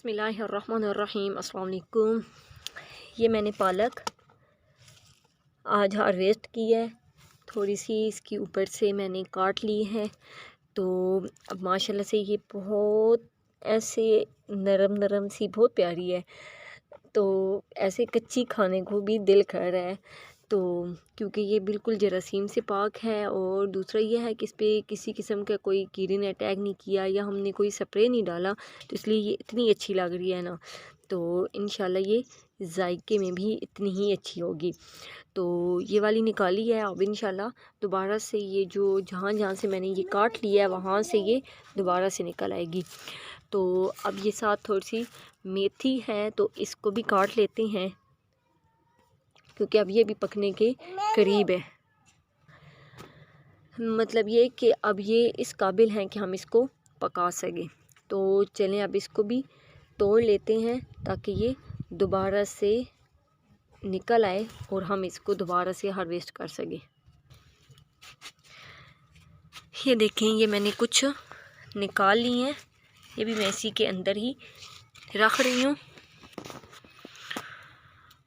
बिस्मिल्लाहिर्रहमानिर्रहीम। अस्सलाम वालेकुम। ये मैंने पालक आज हार्वेस्ट की है, थोड़ी सी इसकी ऊपर से मैंने काट ली है। तो अब माशाल्लाह से ये बहुत ऐसे नरम नरम सी बहुत प्यारी है। तो ऐसे कच्ची खाने को भी दिल कर रहा है। तो क्योंकि ये बिल्कुल जरासीम से पाक है और दूसरा ये है कि इस पर किसी किस्म का कोई कीड़े ने अटैक नहीं किया या हमने कोई स्प्रे नहीं डाला, तो इसलिए ये इतनी अच्छी लग रही है ना। तो इंशाल्लाह ये जायके में भी इतनी ही अच्छी होगी। तो ये वाली निकाली है। अब इंशाल्लाह दोबारा से ये जो जहाँ जहाँ से मैंने ये काट लिया है वहाँ से ये दोबारा से निकल आएगी। तो अब ये साथ थोड़ी सी मेथी है, तो इसको भी काट लेते हैं क्योंकि अब ये भी पकने के करीब है। मतलब ये कि अब ये इस काबिल हैं कि हम इसको पका सकें। तो चलें अब इसको भी तोड़ लेते हैं ताकि ये दोबारा से निकल आए और हम इसको दोबारा से हार्वेस्ट कर सकें। ये देखें, ये मैंने कुछ निकाल ली हैं, ये भी मैं इसी के अंदर ही रख रही हूँ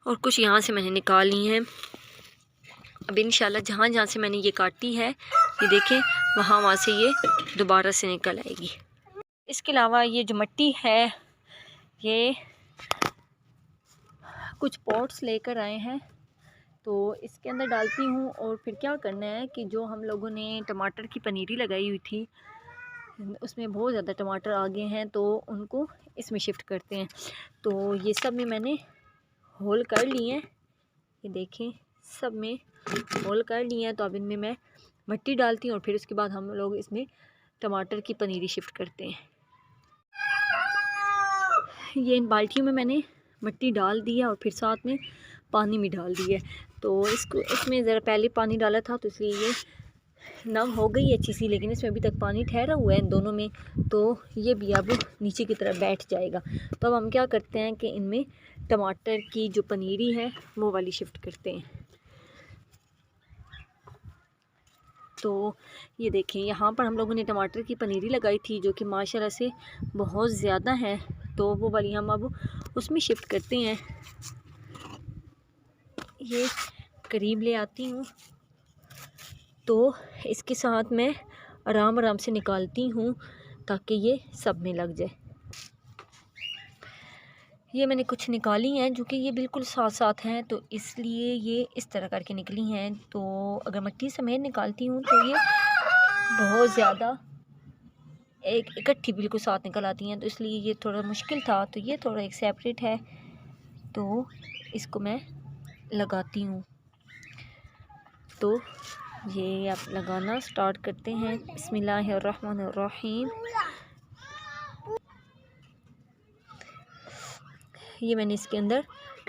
और कुछ यहाँ से मैंने निकाल ली हैं। अब इंशाल्लाह जहाँ जहाँ से मैंने ये काटी है, ये देखें वहाँ से ये दोबारा से निकल आएगी। इसके अलावा ये जो मिट्टी है, ये कुछ पॉट्स लेकर आए हैं, तो इसके अंदर डालती हूँ। और फिर क्या करना है कि जो हम लोगों ने टमाटर की पनीरी लगाई हुई थी, उसमें बहुत ज़्यादा टमाटर आ गए हैं, तो उनको इसमें शिफ्ट करते हैं। तो ये सब में मैंने होल कर लिए हैं, ये देखें सब में होल कर लिए हैं। तो अब इनमें मैं मिट्टी डालती हूँ और फिर उसके बाद हम लोग इसमें टमाटर की पनीरी शिफ्ट करते हैं। ये इन बाल्टियों में मैंने मिट्टी डाल दी है और फिर साथ में पानी भी डाल दिया है। तो इसमें ज़रा पहले पानी डाला था, तो इसलिए ये नम हो गई अच्छी सी, लेकिन इसमें अभी तक पानी ठहरा हुआ है इन दोनों में, तो ये भी अब नीचे की तरफ बैठ जाएगा। तो अब हम क्या करते हैं कि इनमें टमाटर की जो पनीरी है वो वाली शिफ्ट करते हैं। तो ये देखें, यहाँ पर हम लोगों ने टमाटर की पनीरी लगाई थी जो कि माशाल्लाह से बहुत ज़्यादा है, तो वो वाली हम अब उसमें शिफ्ट करते हैं। ये करीब ले आती हूँ तो इसके साथ मैं आराम आराम से निकालती हूँ ताकि ये सब में लग जाए। ये मैंने कुछ निकाली हैं जो कि ये बिल्कुल साथ साथ हैं, तो इसलिए ये इस तरह करके निकली हैं। तो अगर मिट्टी समेत निकालती हूँ तो ये बहुत ज़्यादा एक इकट्ठी बिल्कुल साथ निकल आती हैं, तो इसलिए ये थोड़ा मुश्किल था। तो ये थोड़ा एक सेपरेट है, तो इसको मैं लगाती हूँ। तो ये आप लगाना स्टार्ट करते हैं। बिस्मिल्लाहिर्रहमानिर्रहीम। ये मैंने इसके अंदर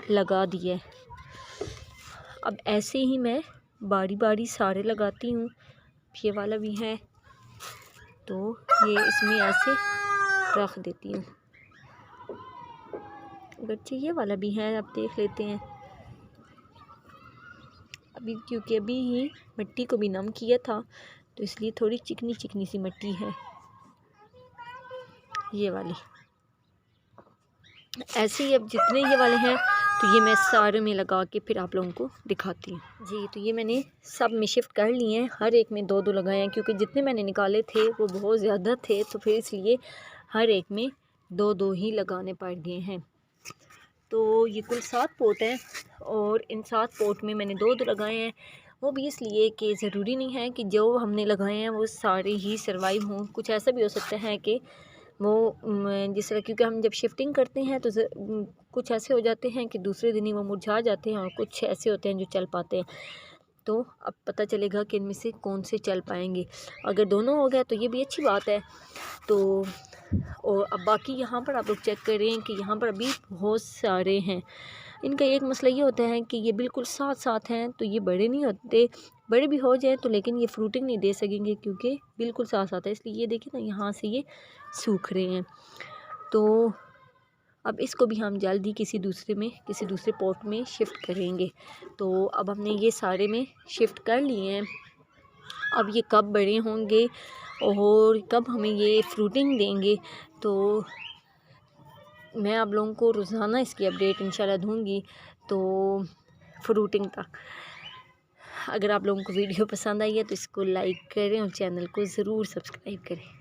लगा दिया है। अब ऐसे ही मैं बारी बारी सारे लगाती हूँ। ये वाला भी है, तो ये इसमें ऐसे रख देती हूँ। अगर ये वाला भी है, अब देख लेते हैं। अभी क्योंकि अभी ही मिट्टी को भी नम किया था, तो इसलिए थोड़ी चिकनी चिकनी सी मिट्टी है ये वाली। ऐसे ही अब जितने ये वाले हैं, तो ये मैं सारे में लगा के फिर आप लोगों को दिखाती हूँ जी। तो ये मैंने सब में शिफ्ट कर लिए हैं, हर एक में दो दो लगाए हैं क्योंकि जितने मैंने निकाले थे वो बहुत ज़्यादा थे, तो फिर इसलिए हर एक में दो दो ही लगाने पड़ गए हैं। तो ये कुल 7 पोट हैं और इन 7 पोट में मैंने दो दो लगाए हैं। वो भी इसलिए कि ज़रूरी नहीं है कि जो हमने लगाए हैं वो सारे ही सर्वाइव हों। कुछ ऐसा भी हो सकता है कि वो जिस तरह, क्योंकि हम जब शिफ्टिंग करते हैं तो कुछ ऐसे हो जाते हैं कि दूसरे दिन ही वो मुरझा जाते हैं और कुछ ऐसे होते हैं जो चल पाते हैं। तो अब पता चलेगा कि इनमें से कौन से चल पाएंगे। अगर दोनों हो गए तो ये भी अच्छी बात है। तो और अब बाकी यहाँ पर आप लोग चेक कर रहे हैं कि यहाँ पर अभी बहुत सारे हैं। इनका एक मसला ये होता है कि ये बिल्कुल साथ साथ हैं, तो ये बड़े नहीं होते। बड़े भी हो जाए तो लेकिन ये फ्रूटिंग नहीं दे सकेंगे क्योंकि बिल्कुल साथ साथ है। इसलिए ये देखिए ना, यहाँ से ये सूख रहे हैं। तो अब इसको भी हम जल्दी किसी दूसरे पॉट में शिफ्ट करेंगे। तो अब हमने ये सारे में शिफ्ट कर लिए हैं। अब ये कब बड़े होंगे और कब हमें ये फ्रूटिंग देंगे, तो मैं आप लोगों को रोज़ाना इसकी अपडेट इंशाल्लाह दूँगी, तो फ्रूटिंग तक। अगर आप लोगों को वीडियो पसंद आई है तो इसको लाइक करें और चैनल को ज़रूर सब्सक्राइब करें।